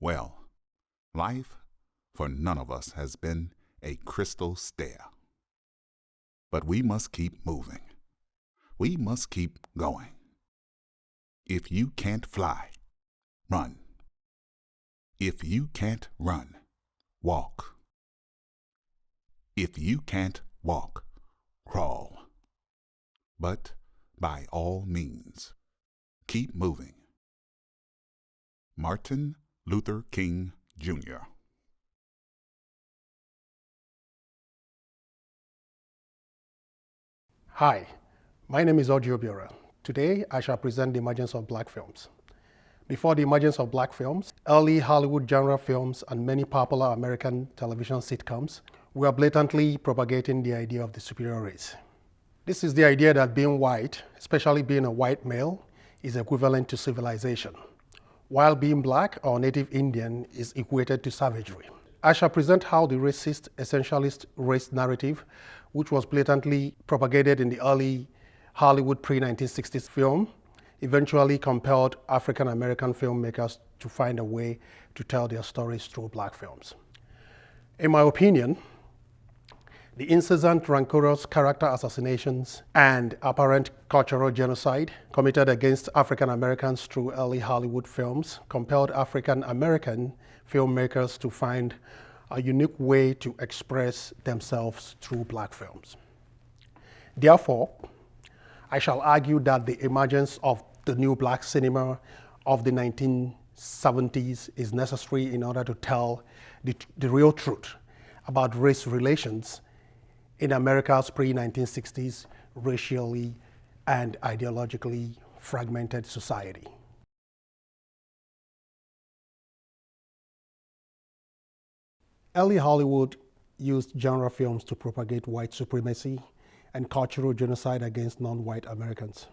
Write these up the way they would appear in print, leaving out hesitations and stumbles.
Well, life for none of us has been a crystal stair. But we must keep moving. We must keep going. If you can't fly, run. If you can't run, walk. If you can't walk, crawl. But by all means, keep moving. Martin Luther King, Jr. Hi, my name is Orji Obiorah. Today, I shall present the emergence of black films. Before the emergence of black films, early Hollywood genre films and many popular American television sitcoms were blatantly propagating the idea of the superior race. This is the idea that being white, especially being a white male, is equivalent to civilization, while being black or native Indian is equated to savagery. I shall present how the racist, essentialist race narrative, which was blatantly propagated in the early Hollywood pre-1960s film, eventually compelled African American filmmakers to find a way to tell their stories through black films. In my opinion, the incessant rancorous character assassinations and apparent cultural genocide committed against African Americans through early Hollywood films compelled African American filmmakers to find a unique way to express themselves through black films. Therefore, I shall argue that the emergence of the new black cinema of the 1970s is necessary in order to tell the real truth about race relations in America's pre-1960s racially and ideologically fragmented society. Early Hollywood used genre films to propagate white supremacy and cultural genocide against non-white Americans.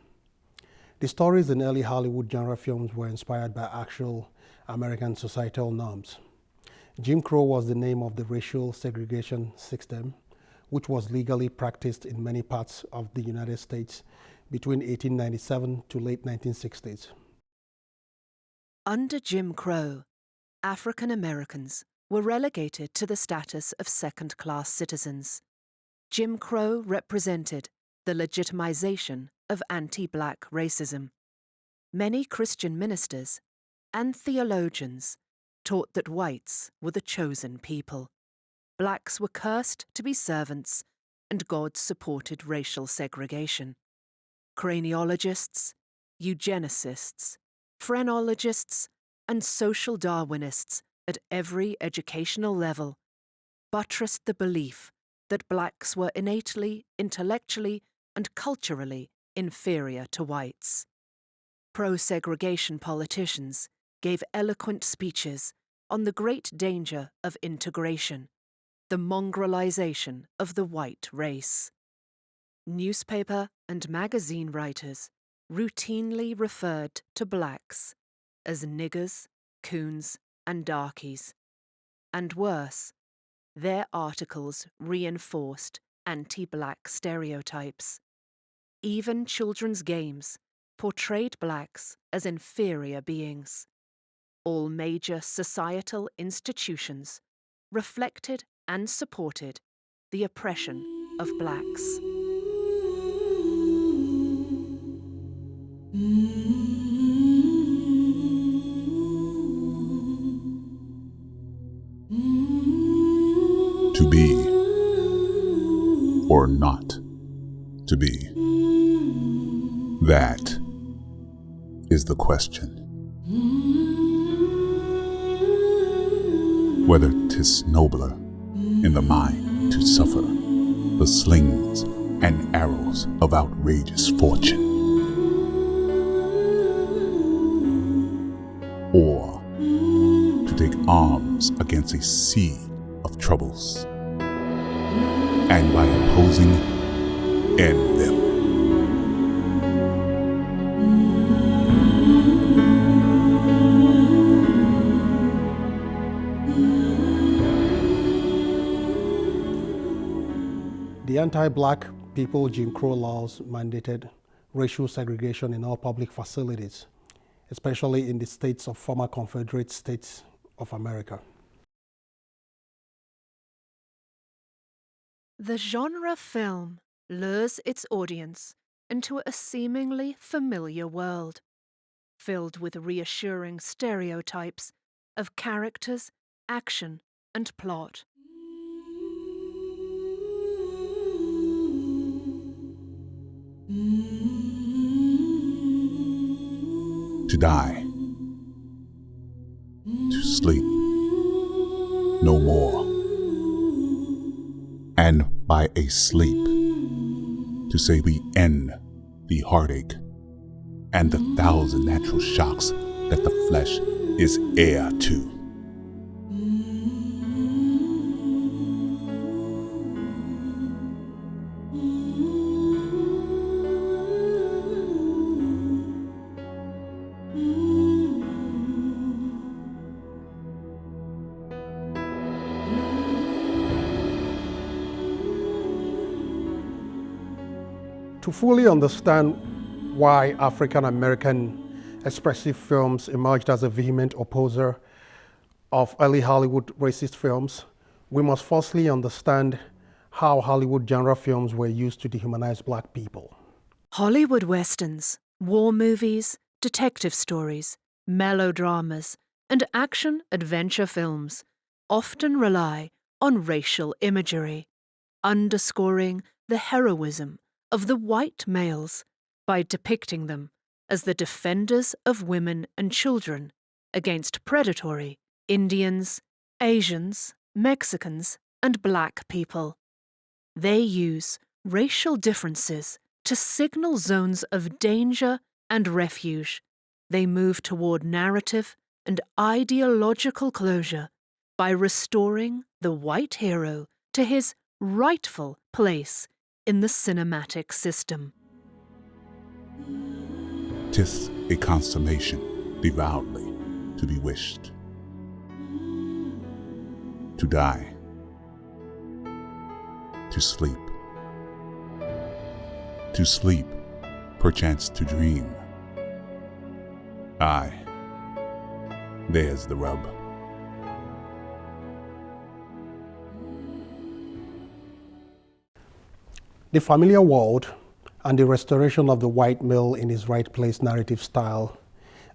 The stories in early Hollywood genre films were inspired by actual American societal norms. Jim Crow was the name of the racial segregation system, which was legally practiced in many parts of the United States between 1897 to late 1960s. Under Jim Crow, African Americans were relegated to the status of second-class citizens. Jim Crow represented the legitimization of anti-black racism. Many Christian ministers and theologians taught that whites were the chosen people. Blacks were cursed to be servants, and God supported racial segregation. Craniologists, eugenicists, phrenologists, and social Darwinists at every educational level buttressed the belief that blacks were innately, intellectually, and culturally inferior to whites. Pro-segregation politicians gave eloquent speeches on the great danger of integration, the mongrelization of the white race. Newspaper and magazine writers routinely referred to blacks as niggers, coons, and darkies. And worse, their articles reinforced anti-black stereotypes. Even children's games portrayed blacks as inferior beings. All major societal institutions reflected and supported the oppression of blacks. To be or not to be? That is the question. Whether 'tis nobler in the mind to suffer the slings and arrows of outrageous fortune, or to take arms against a sea of troubles, and by opposing, end them. The anti-black people Jim Crow laws mandated racial segregation in all public facilities, especially in the states of former Confederate States of America. The genre film lures its audience into a seemingly familiar world, filled with reassuring stereotypes of characters, action, and plot. To die, to sleep, no more. And by a sleep, to say we end the heartache and the 1,000 natural shocks that the flesh is heir to. To fully understand why African American expressive films emerged as a vehement opposer of early Hollywood racist films, we must firstly understand how Hollywood genre films were used to dehumanize black people. Hollywood westerns, war movies, detective stories, melodramas, and action-adventure films often rely on racial imagery, underscoring the heroism of the white males by depicting them as the defenders of women and children against predatory Indians, Asians, Mexicans, and black people. They use racial differences to signal zones of danger and refuge. They move toward narrative and ideological closure by restoring the white hero to his rightful place in the cinematic system. 'Tis a consummation devoutly to be wished. To die, to sleep, perchance to dream. Aye, there's the rub. The familiar world and the restoration of the white male in his right place narrative style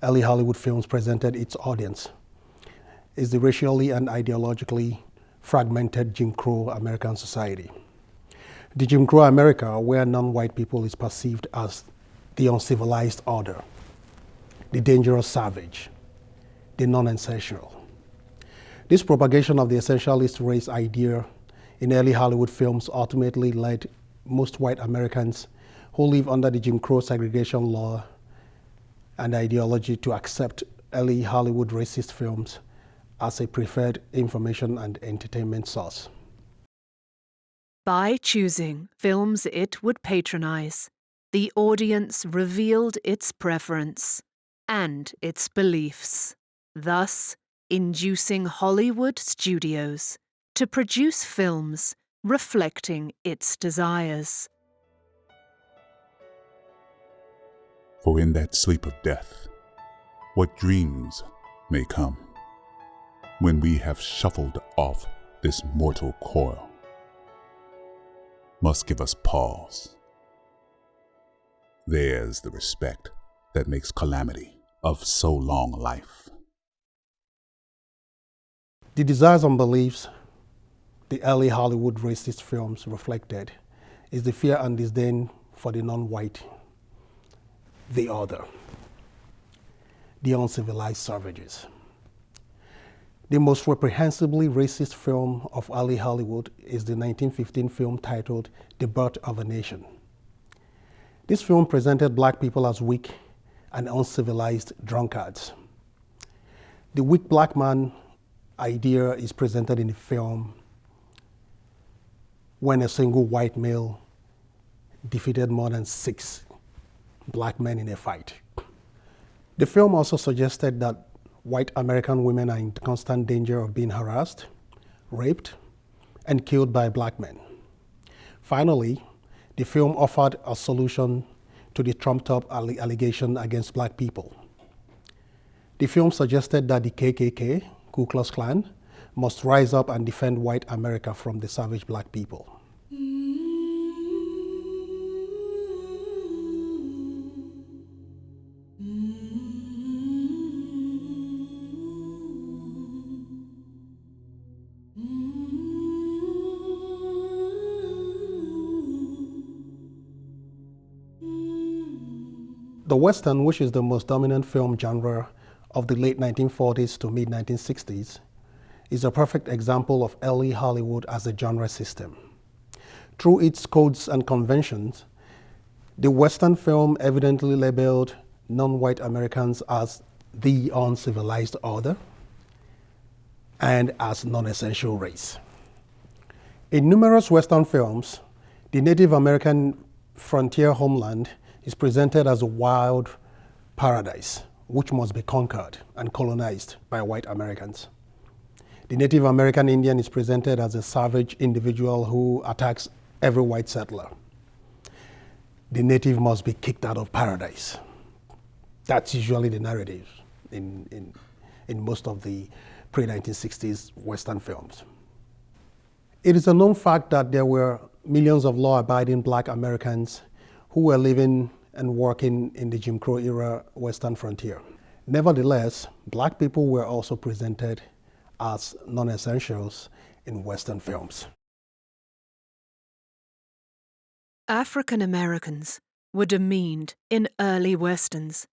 early Hollywood films presented its audience is the racially and ideologically fragmented Jim Crow American society. The Jim Crow America, where non-white people is perceived as the uncivilized order, the dangerous savage, the non-essential. This propagation of the essentialist race idea in early Hollywood films ultimately led most white Americans who live under the Jim Crow segregation law and ideology to accept early Hollywood racist films as a preferred information and entertainment source. By choosing films it would patronize, the audience revealed its preference and its beliefs, thus inducing Hollywood studios to produce films reflecting its desires. For in that sleep of death, what dreams may come when we have shuffled off this mortal coil must give us pause. There's the respect that makes calamity of so long life. The desires and beliefs the early Hollywood racist films reflected is the fear and disdain for the non-white, the other, the uncivilized savages. The most reprehensibly racist film of early Hollywood is the 1915 film titled The Birth of a Nation. This film presented black people as weak and uncivilized drunkards. The weak black man idea is presented in the film when a single white male defeated more than 6 black men in a fight. The film also suggested that white American women are in constant danger of being harassed, raped, and killed by black men. Finally, the film offered a solution to the trumped-up allegation against black people. The film suggested that the KKK Ku Klux Klan, must rise up and defend white America from the savage black people. The Western, which is the most dominant film genre of the late 1940s to mid-1960s, is a perfect example of early Hollywood as a genre system. Through its codes and conventions, the Western film evidently labeled non-white Americans as the uncivilized order and as non-essential race. In numerous Western films, the Native American frontier homeland is presented as a wild paradise, which must be conquered and colonized by white Americans. The Native American Indian is presented as a savage individual who attacks every white settler. The native must be kicked out of paradise. That's usually the narrative in most of the pre-1960s Western films. It is a known fact that there were millions of law-abiding black Americans who were living and working in the Jim Crow era Western frontier. Nevertheless, black people were also presented as non-essentials in Western films. African Americans were demeaned in early Westerns,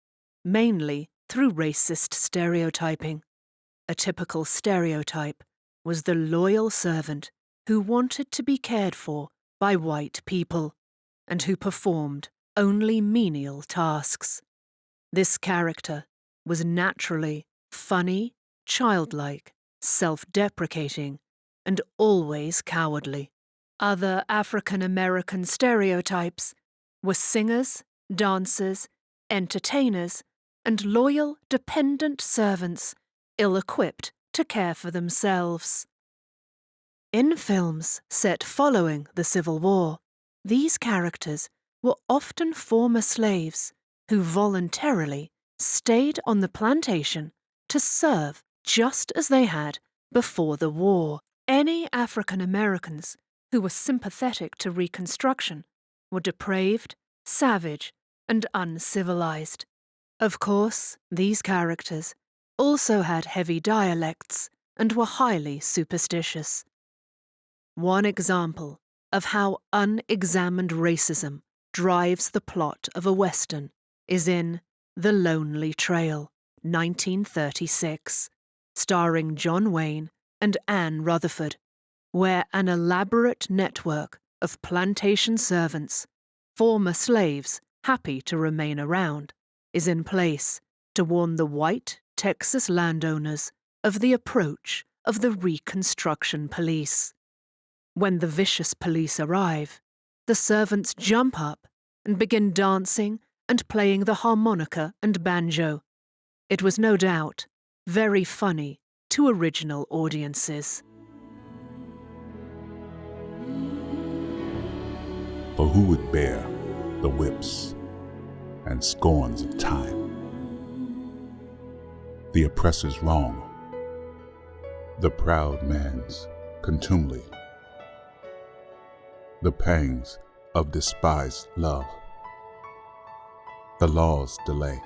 mainly through racist stereotyping. A typical stereotype was the loyal servant who wanted to be cared for by white people and who performed only menial tasks. This character was naturally funny, childlike, self-deprecating, and always cowardly. Other African American stereotypes were singers, dancers, entertainers, and loyal, dependent servants ill-equipped to care for themselves. In films set following the Civil War, these characters were often former slaves who voluntarily stayed on the plantation to serve just as they had before the war. Any African Americans who were sympathetic to Reconstruction were depraved, savage, and uncivilized. Of course, these characters also had heavy dialects and were highly superstitious. One example of how unexamined racism drives the plot of a Western is in The Lonely Trail, 1936, starring John Wayne and Anne Rutherford, where an elaborate network of plantation servants, former slaves happy to remain around, is in place to warn the white Texas landowners of the approach of the Reconstruction Police. When the vicious police arrive, the servants jump up and begin dancing and playing the harmonica and banjo. It was no doubt very funny to original audiences. For who would bear the whips and scorns of time? The oppressor's wrong, the proud man's contumely, the pangs of despised love, the law's delay.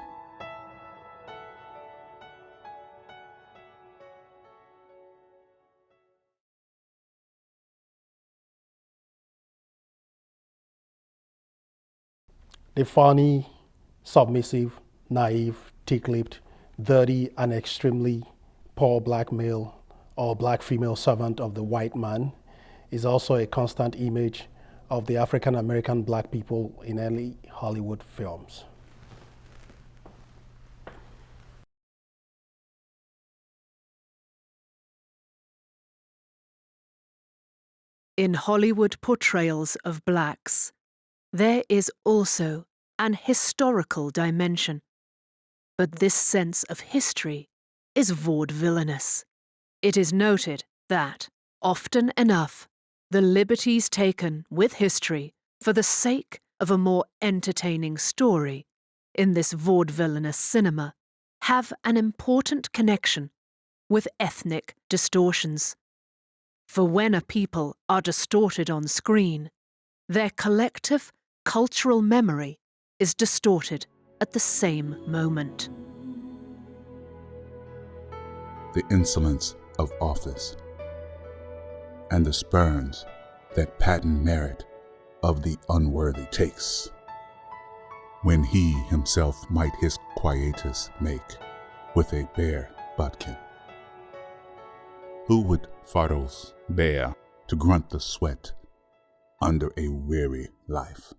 The funny, submissive, naive, thick-lipped, dirty, and extremely poor black male or black female servant of the white man is also a constant image of the African American black people in early Hollywood films. In Hollywood portrayals of blacks, there is also an historical dimension, but this sense of history is vaudevillinous. It is noted that, often enough, the liberties taken with history for the sake of a more entertaining story in this vaudevillinous cinema have an important connection with ethnic distortions. For when a people are distorted on screen, their collective cultural memory is distorted at the same moment. The insolence of office and the spurns that patent merit of the unworthy takes, when he himself might his quietus make with a bare buttkin. Who would Pharos bear to grunt the sweat under a weary life?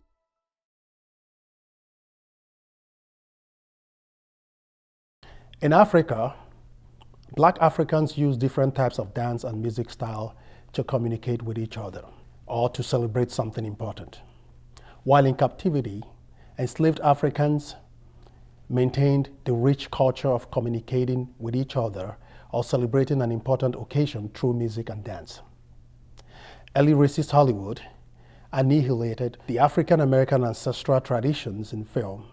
In Africa, Black Africans use different types of dance and music style to communicate with each other or to celebrate something important. While in captivity, enslaved Africans maintained the rich culture of communicating with each other or celebrating an important occasion through music and dance. Early racist Hollywood annihilated the African American ancestral traditions in film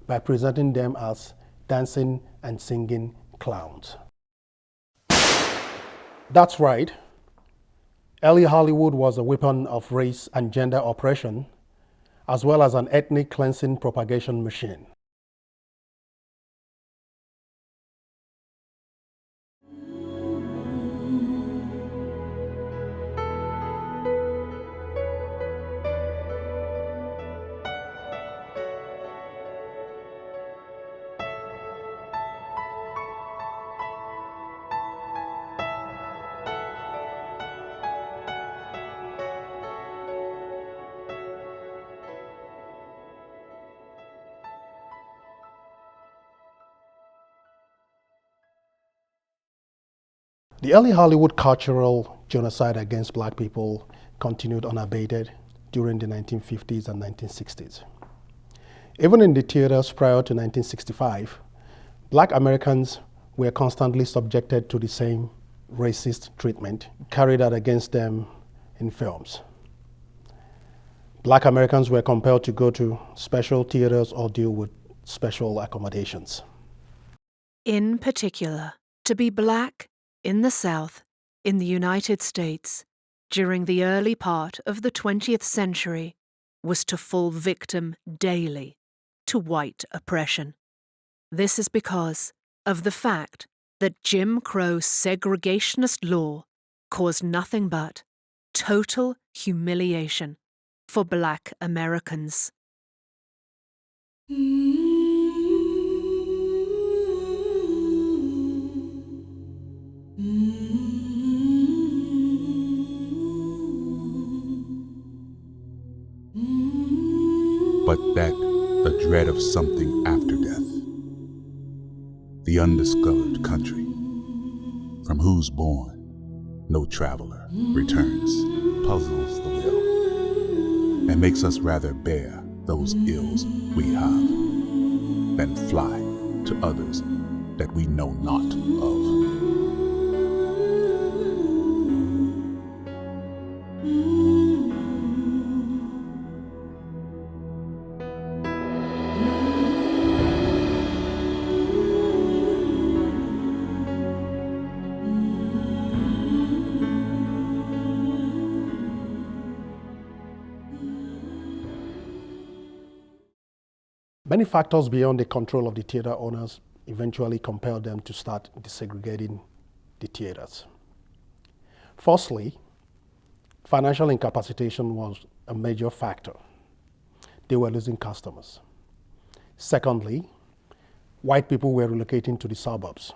by presenting them as dancing and singing clowns. That's right. Early Hollywood was a weapon of race and gender oppression, as well as an ethnic cleansing propagation machine. The early Hollywood cultural genocide against Black people continued unabated during the 1950s and 1960s. Even in the theaters prior to 1965, Black Americans were constantly subjected to the same racist treatment carried out against them in films. Black Americans were compelled to go to special theaters or deal with special accommodations. In particular, to be Black in the South, in the United States, during the early part of the 20th century, was to fall victim daily to white oppression. This is because of the fact that Jim Crow segregationist law caused nothing but total humiliation for Black Americans. But that the dread of something after death, the undiscovered country, from whose bourne no traveler returns, puzzles the will, and makes us rather bear those ills we have, than fly to others that we know not of. Many factors beyond the control of the theater owners eventually compelled them to start desegregating the theaters. Firstly, financial incapacitation was a major factor. They were losing customers. Secondly, white people were relocating to the suburbs.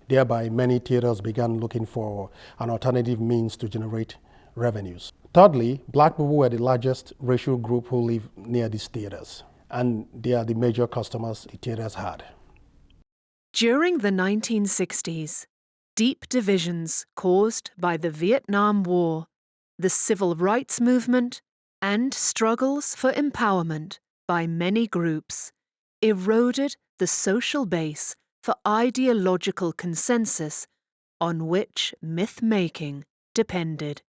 Thereby, many theaters began looking for an alternative means to generate revenues. Thirdly, Black people were the largest racial group who lived near these theaters, and they are the major customers the theaters had. During the 1960s, deep divisions caused by the Vietnam War, the civil rights movement, and struggles for empowerment by many groups eroded the social base for ideological consensus on which myth-making depended.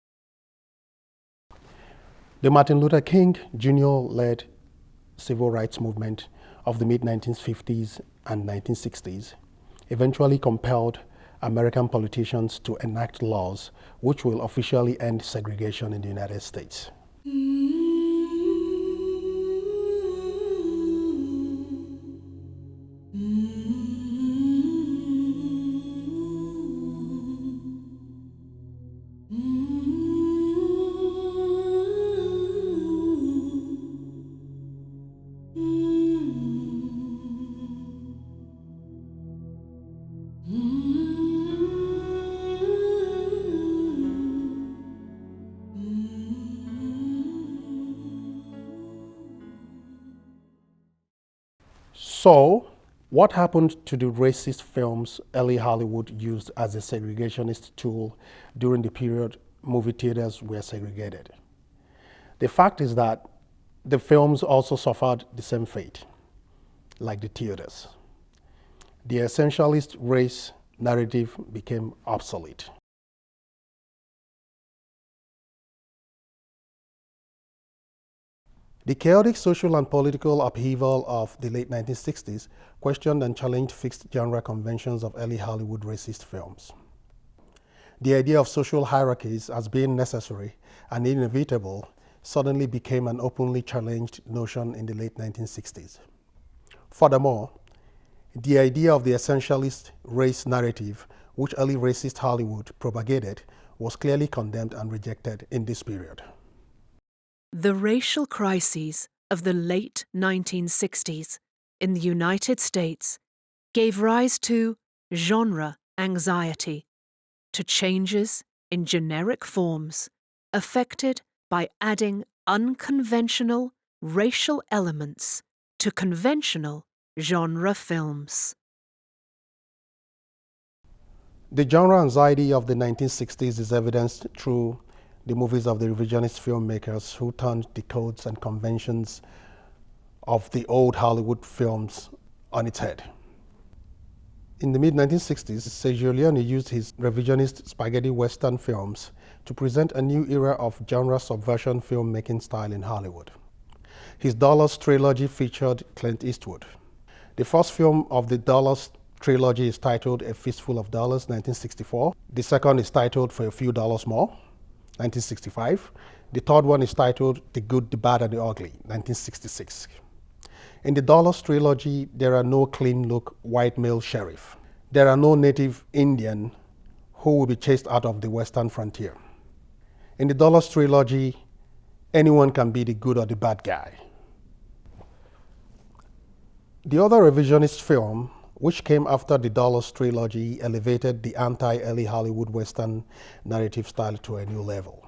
The Martin Luther King Jr.-led civil rights movement of the mid-1950s and 1960s eventually compelled American politicians to enact laws which will officially end segregation in the United States. So, what happened to the racist films early Hollywood used as a segregationist tool during the period movie theaters were segregated? The fact is that the films also suffered the same fate, like the theaters. The essentialist race narrative became obsolete. The chaotic social and political upheaval of the late 1960s questioned and challenged fixed genre conventions of early Hollywood racist films. The idea of social hierarchies as being necessary and inevitable suddenly became an openly challenged notion in the late 1960s. Furthermore, the idea of the essentialist race narrative, which early racist Hollywood propagated, was clearly condemned and rejected in this period. The racial crises of the late 1960s in the United States gave rise to genre anxiety, to changes in generic forms affected by adding unconventional racial elements to conventional genre films. The genre anxiety of the 1960s is evidenced through the movies of the revisionist filmmakers who turned the codes and conventions of the old Hollywood films on its head. In the mid-1960s, Sergio Leone used his revisionist spaghetti western films to present a new era of genre subversion filmmaking style in Hollywood. His Dollars trilogy featured Clint Eastwood. The first film of the Dollars trilogy is titled A Fistful of Dollars, 1964. The second is titled For a Few Dollars More, 1965. The third one is titled The Good, the Bad, and the Ugly, 1966. In the Dollars trilogy, there are no clean-look white male sheriff. There are no native Indian who will be chased out of the western frontier. In the Dollars trilogy, anyone can be the good or the bad guy. The other revisionist film, which came after the Dollars trilogy, elevated the anti-early Hollywood Western narrative style to a new level.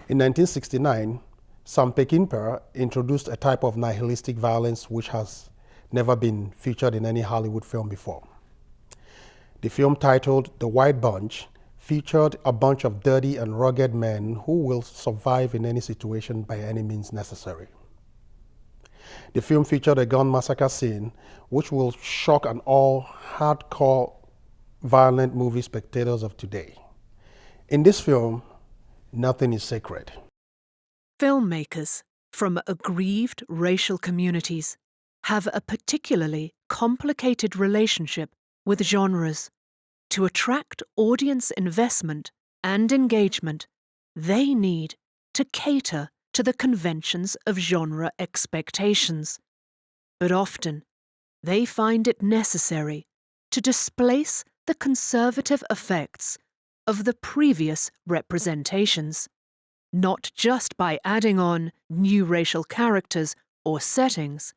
In 1969, Sam Peckinpah introduced a type of nihilistic violence which has never been featured in any Hollywood film before. The film, titled The White Bunch, featured a bunch of dirty and rugged men who will survive in any situation by any means necessary. The film featured a gun massacre scene which will shock and awe hardcore violent movie spectators of today. In this film, nothing is sacred. Filmmakers from aggrieved racial communities have a particularly complicated relationship with genres. To attract audience investment and engagement, they need to cater to the conventions of genre expectations. But often, they find it necessary to displace the conservative effects of the previous representations, not just by adding on new racial characters or settings,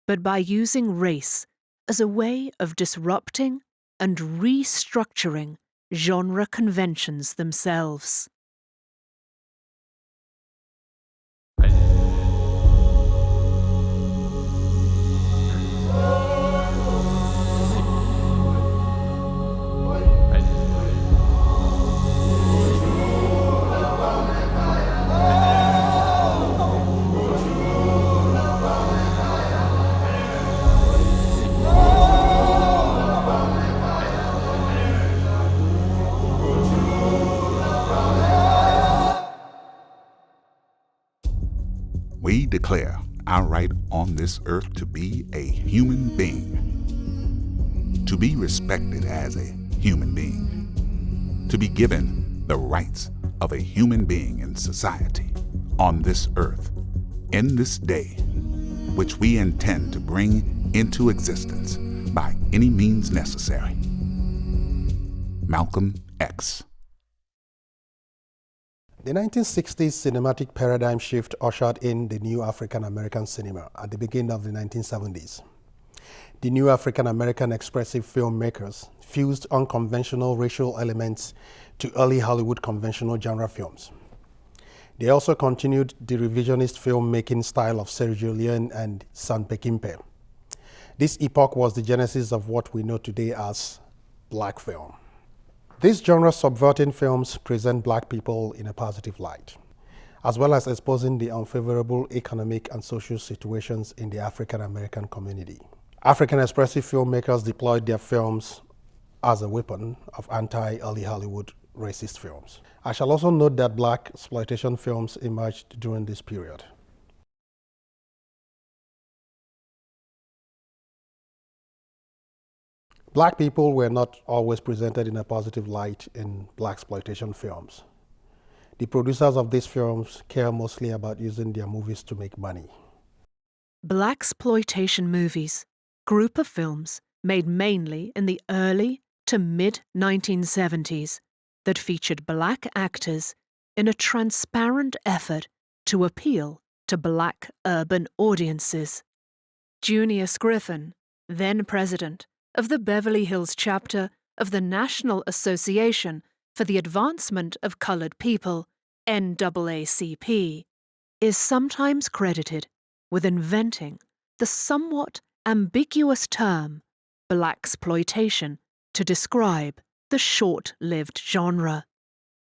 but by using race as a way of disrupting and restructuring genre conventions themselves. We declare our right on this earth to be a human being, to be respected as a human being, to be given the rights of a human being in society on this earth, in this day, which we intend to bring into existence by any means necessary. Malcolm X. The 1960s cinematic paradigm shift ushered in the new African-American cinema at the beginning of the 1970s. The new African-American expressive filmmakers fused unconventional racial elements to early Hollywood conventional genre films. They also continued the revisionist filmmaking style of Sergio Leone and Sam Peckinpah. This epoch was the genesis of what we know today as black film. These genre-subverting films present black people in a positive light, as well as exposing the unfavorable economic and social situations in the African-American community. African expressive filmmakers deployed their films as a weapon of anti-early Hollywood racist films. I shall also note that black exploitation films emerged during this period. Black people were not always presented in a positive light in blaxploitation films. The producers of these films care mostly about using their movies to make money. Blaxploitation movies, group of films made mainly in the early to mid-1970s that featured black actors in a transparent effort to appeal to black urban audiences. Junius Griffin, then president of the Beverly Hills chapter of the National Association for the Advancement of Colored People, NAACP, is sometimes credited with inventing the somewhat ambiguous term blaxploitation to describe the short-lived genre.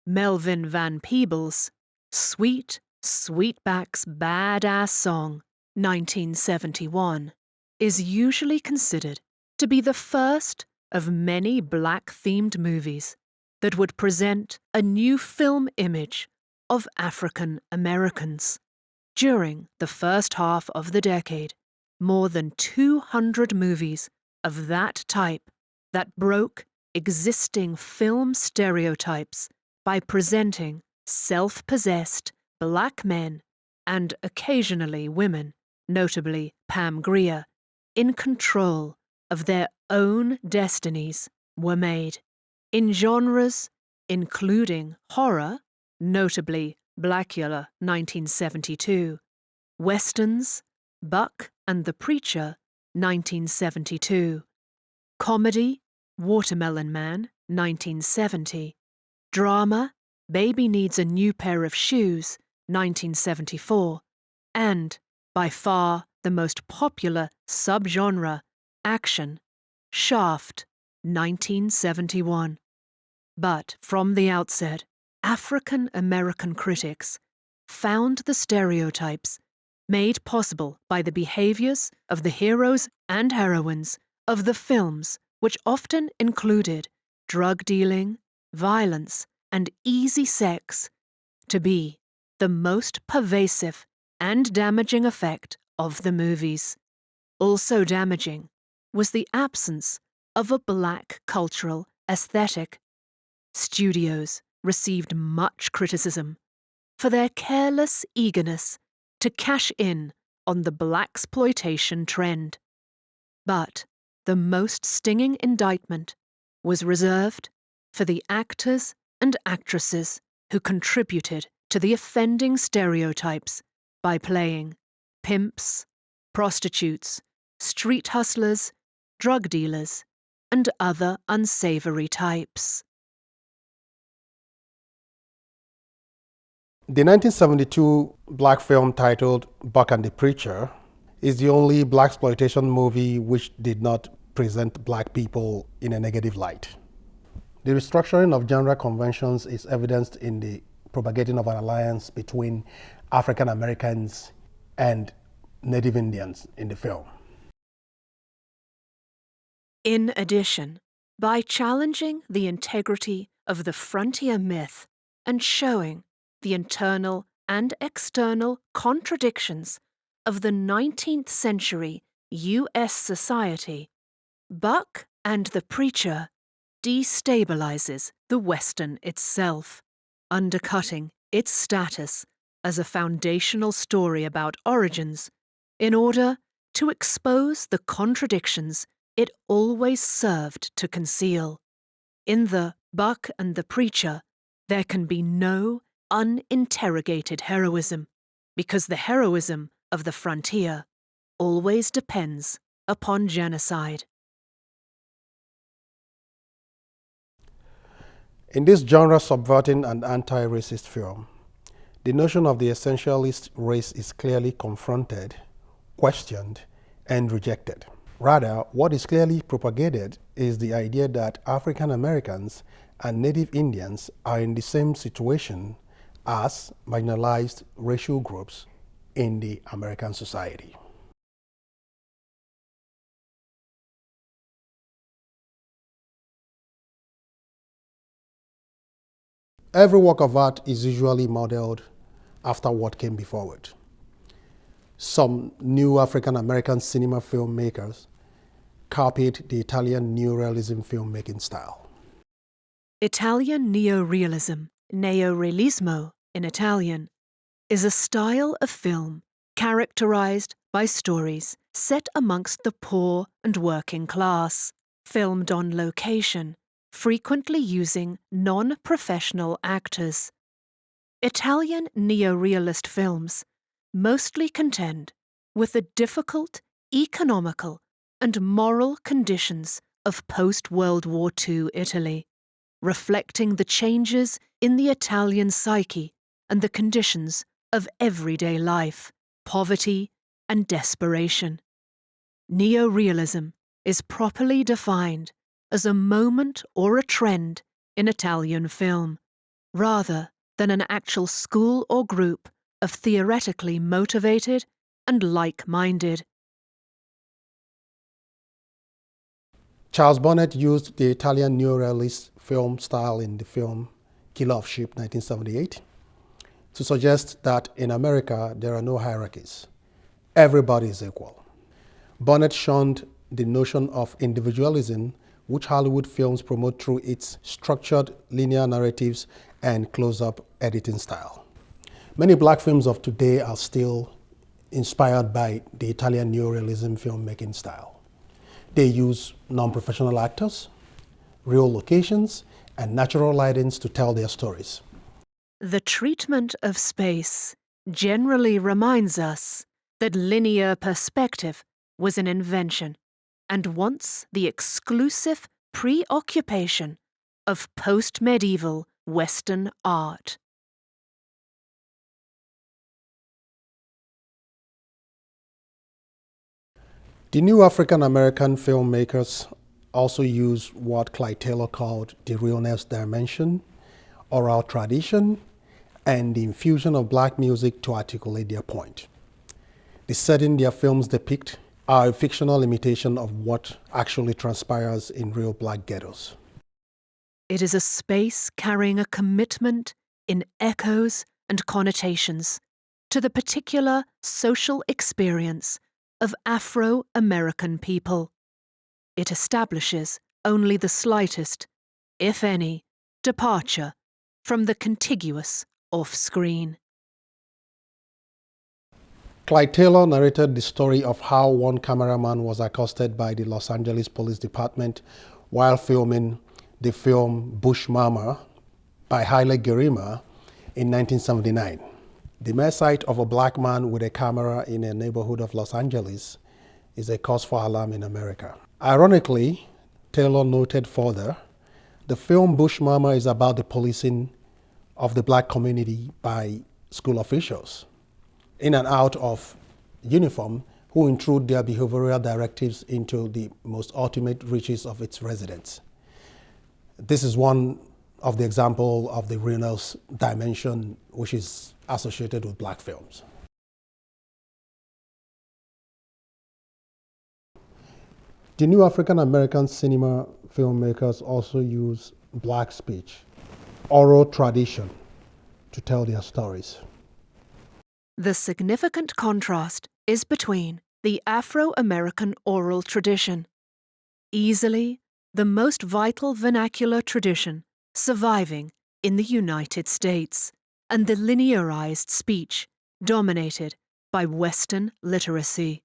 Melvin Van Peebles' Sweet Sweetback's Badass Song, 1971, is usually considered to be the first of many black-themed movies that would present a new film image of African Americans. During the first half of the decade, more than 200 movies of that type that broke existing film stereotypes by presenting self-possessed black men and occasionally women, notably Pam Grier, in control of their own destinies were made in genres including horror, notably Blackula 1972, westerns, Buck and the Preacher 1972, comedy, Watermelon Man 1970, drama, Baby Needs a New Pair of Shoes 1974, and, by far the most popular subgenre, action, Shaft 1971. But from the outset, African American critics found the stereotypes made possible by the behaviors of the heroes and heroines of the films, which often included drug dealing, violence, and easy sex, to be the most pervasive and damaging effect of the movies. Also damaging was the absence of a black cultural aesthetic. Studios received much criticism for their careless eagerness to cash in on the blaxploitation trend. But the most stinging indictment was reserved for the actors and actresses who contributed to the offending stereotypes by playing pimps, prostitutes, street hustlers, drug dealers, and other unsavory types. The 1972 black film titled Buck and the Preacher is the only blaxploitation movie which did not present black people in a negative light. The restructuring of genre conventions is evidenced in the propagating of an alliance between African Americans and Native Indians in the film. In addition, by challenging the integrity of the frontier myth and showing the internal and external contradictions of the 19th century U.S. society, Buck and the Preacher destabilizes the Western itself, undercutting its status as a foundational story about origins in order to expose the contradictions it always served to conceal. In the Buck and the Preacher, there can be no uninterrogated heroism, because the heroism of the frontier always depends upon genocide. In this genre-subverting and anti-racist film, the notion of the essentialist race is clearly confronted, questioned, and rejected. Rather, what is clearly propagated is the idea that African Americans and Native Indians are in the same situation as marginalized racial groups in the American society. Every work of art is usually modeled after what came before it. Some new African American cinema filmmakers copied the Italian neorealism filmmaking style. Italian neorealism, neorealismo in Italian, is a style of film characterized by stories set amongst the poor and working class, filmed on location, frequently using non-professional actors. Italian neorealist films mostly contend with the difficult economical and moral conditions of post-World War II Italy, reflecting the changes in the Italian psyche and the conditions of everyday life, poverty and desperation. Neorealism is properly defined as a moment or a trend in Italian film, rather than an actual school or group of theoretically motivated and like-minded. Charles Bonnet used the Italian neorealist film style in the film Killer of Sheep 1978 to suggest that in America there are no hierarchies. Everybody is equal. Bonnet shunned the notion of individualism, which Hollywood films promote through its structured linear narratives and close-up editing style. Many black films of today are still inspired by the Italian neorealism filmmaking style. They use non-professional actors, real locations, and natural lightings to tell their stories. The treatment of space generally reminds us that linear perspective was an invention and once the exclusive preoccupation of post-medieval Western art. The new African-American filmmakers also use what Clyde Taylor called the realness dimension, oral tradition, and the infusion of black music to articulate their point. The setting their films depict are a fictional imitation of what actually transpires in real black ghettos. It is a space carrying a commitment in echoes and connotations to the particular social experience of Afro-American people. It establishes only the slightest, if any, departure from the contiguous off-screen. Clyde Taylor narrated the story of how one cameraman was accosted by the Los Angeles Police Department while filming the film Bush Mama by Haile Gerima in 1979. The mere sight of a black man with a camera in a neighborhood of Los Angeles is a cause for alarm in America. Ironically, Taylor noted further, the film Bush Mama is about the policing of the black community by school officials in and out of uniform who intrude their behavioral directives into the most ultimate reaches of its residents. This is one of the example of the realness dimension which is associated with black films. The new African-American cinema filmmakers also use black speech, oral tradition, to tell their stories. The significant contrast is between the Afro-American oral tradition, easily the most vital vernacular tradition surviving in the United States, and the linearized speech dominated by Western literacy.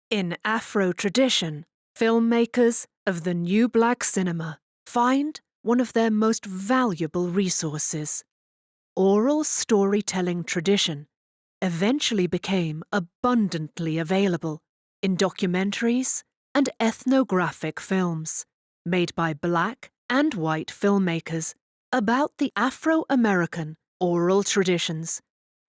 In Afro tradition, filmmakers of the new black cinema find one of their most valuable resources. Oral storytelling tradition eventually became abundantly available in documentaries and ethnographic films made by black and white filmmakers about the Afro-American oral traditions,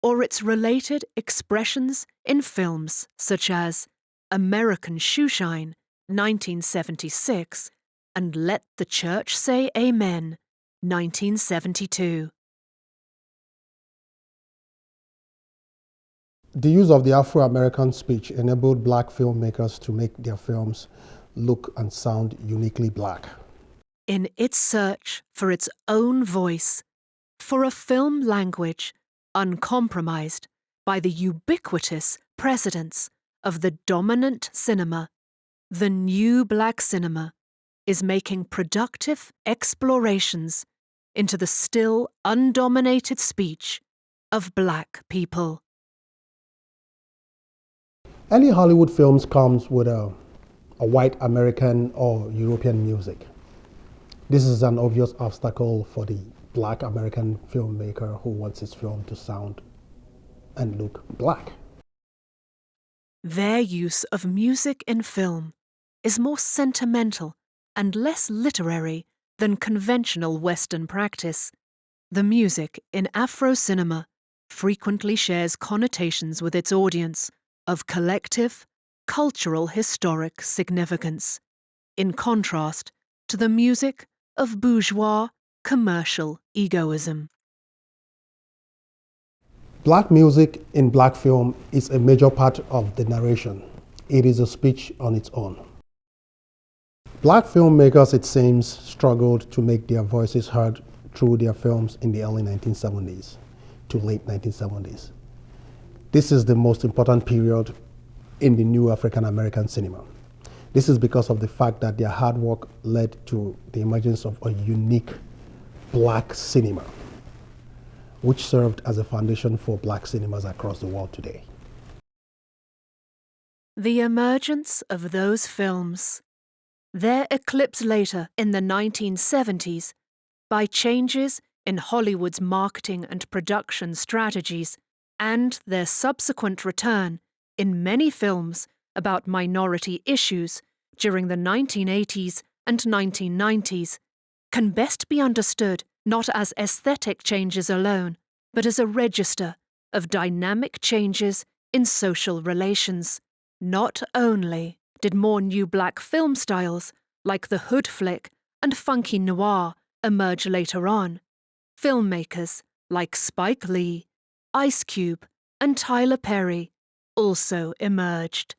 or its related expressions in films such as American Shoeshine, 1976, and Let the Church Say Amen, 1972. The use of the Afro-American speech enabled black filmmakers to make their films look and sound uniquely black. In its search for its own voice, for a film language uncompromised by the ubiquitous precedents of the dominant cinema, the new black cinema is making productive explorations into the still undominated speech of black people. Early Hollywood films comes with a white American or European music. This is an obvious obstacle for the black American filmmaker who wants his film to sound and look black. Their use of music in film is more sentimental and less literary than conventional Western practice. The music in Afro cinema frequently shares connotations with its audience of collective, cultural historic significance, in contrast to the music of bourgeois commercial egoism. Black music in black film is a major part of the narration. It is a speech on its own. Black filmmakers, it seems, struggled to make their voices heard through their films in the early 1970s to late 1970s. This is the most important period in the new African American cinema. This is because of the fact that their hard work led to the emergence of a unique black cinema, which served as a foundation for black cinemas across the world today. The emergence of those films, their eclipse later in the 1970s by changes in Hollywood's marketing and production strategies, and their subsequent return in many films about minority issues during the 1980s and 1990s, can best be understood not as aesthetic changes alone, but as a register of dynamic changes in social relations. Not only did more new black film styles, like the hood flick and funky noir, emerge later on, filmmakers like Spike Lee, Ice Cube, and Tyler Perry also emerged.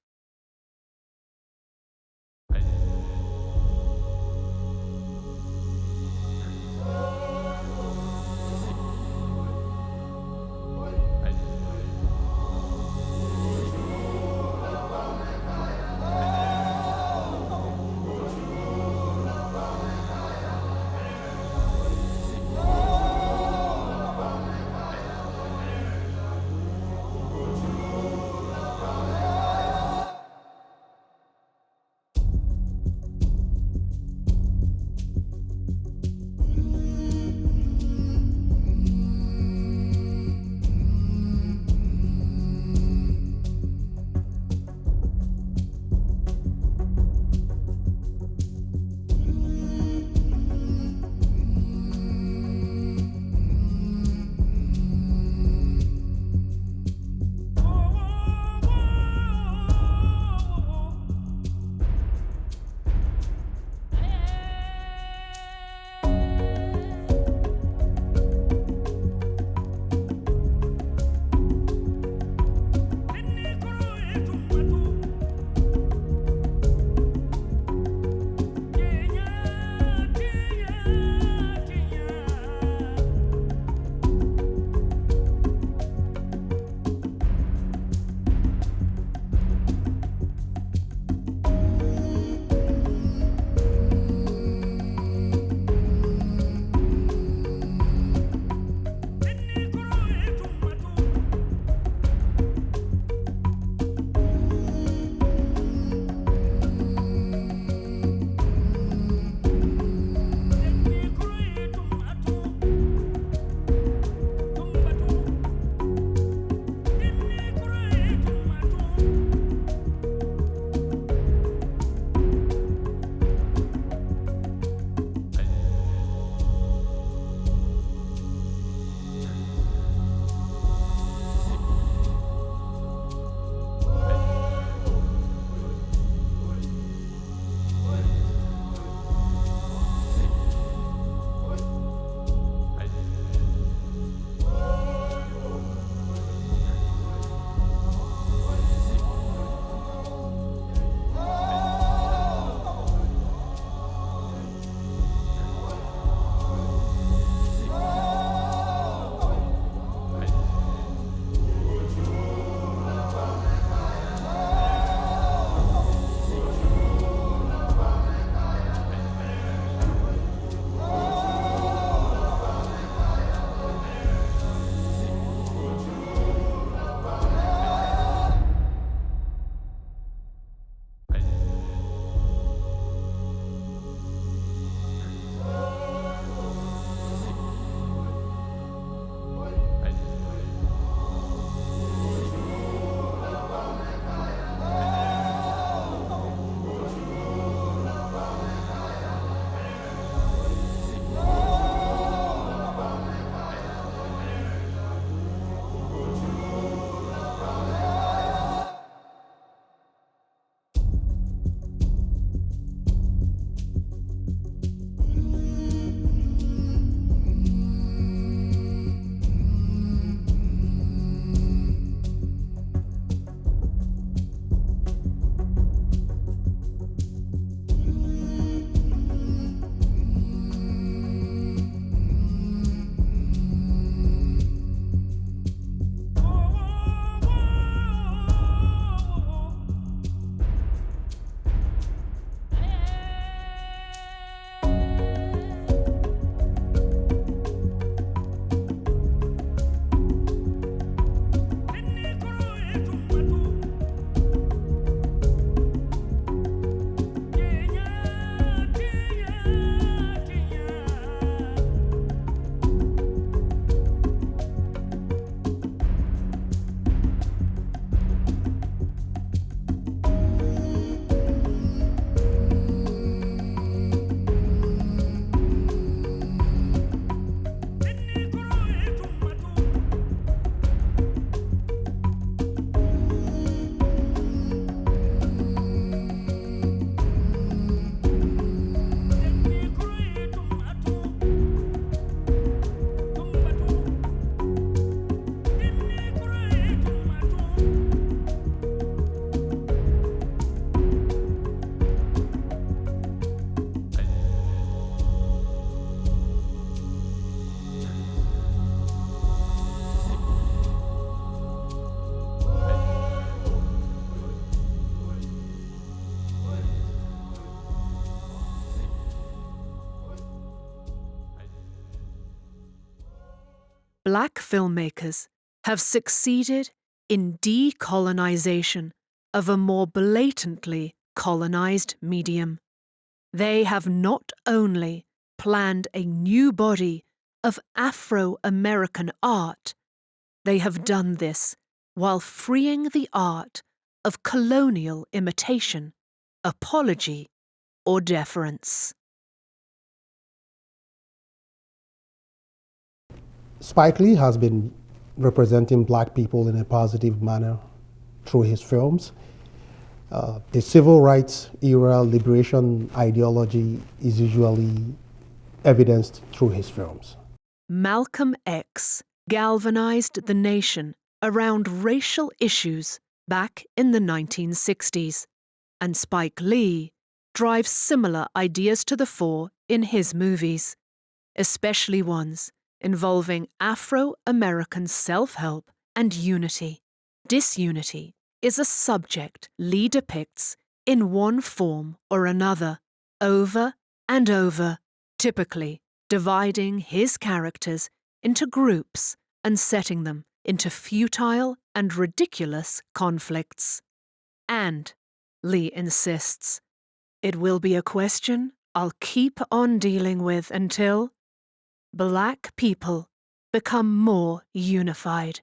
Black filmmakers have succeeded in decolonization of a more blatantly colonized medium. They have not only planned a new body of Afro-American art, they have done this while freeing the art of colonial imitation, apology, or deference. Spike Lee has been representing black people in a positive manner through his films. The civil rights era liberation ideology is usually evidenced through his films. Malcolm X galvanized the nation around racial issues back in the 1960s, and Spike Lee drives similar ideas to the fore in his movies, especially ones involving Afro-American self-help and unity. Disunity is a subject Lee depicts in one form or another, over and over, typically dividing his characters into groups and setting them into futile and ridiculous conflicts. And, Lee insists, it will be a question I'll keep on dealing with until Black people become more unified.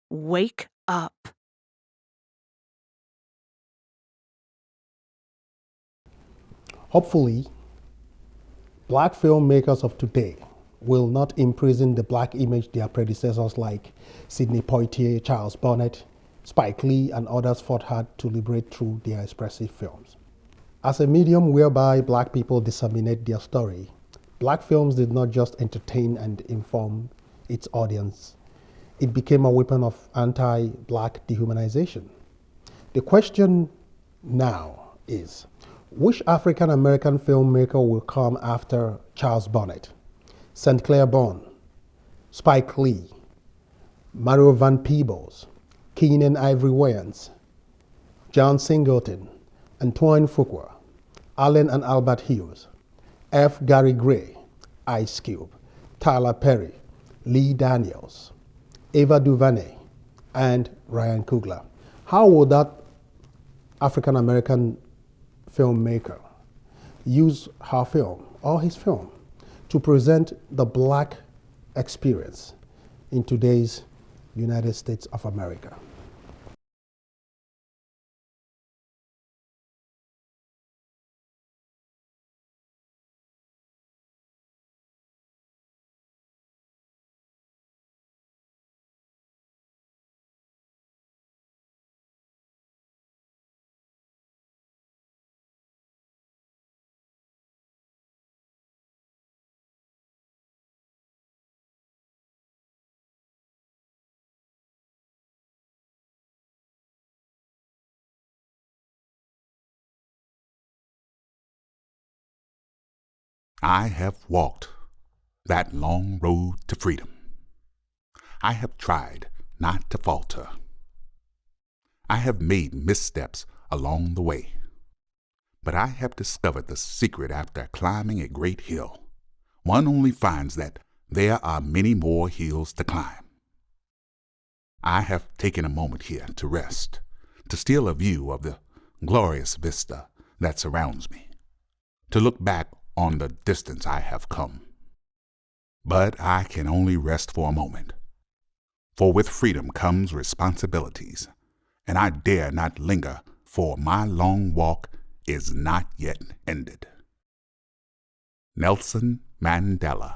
Wake up. Hopefully, black filmmakers of today will not imprison the black image their predecessors like Sidney Poitier, Charles Bonnet, Spike Lee, and others fought hard to liberate through their expressive films. As a medium whereby black people disseminate their story, black films did not just entertain and inform its audience. It became a weapon of anti-black dehumanization. The question now is, which African-American filmmaker will come after Charles Bonnet, St. Clair Bond, Spike Lee, Mario Van Peebles, Keenan Ivory Wayans, John Singleton, Antoine Fuqua, Allen and Albert Hughes, F. Gary Gray, Ice Cube, Tyler Perry, Lee Daniels, Ava DuVernay, and Ryan Coogler. How would that African-American filmmaker use her film or his film to present the black experience in today's United States of America? I have walked that long road to freedom. I have tried not to falter. I have made missteps along the way, but I have discovered the secret after climbing a great hill. One only finds that there are many more hills to climb. I have taken a moment here to rest, to steal a view of the glorious vista that surrounds me, to look back on the distance I have come. But I can only rest for a moment, for with freedom comes responsibilities, and I dare not linger, for my long walk is not yet ended. Nelson Mandela.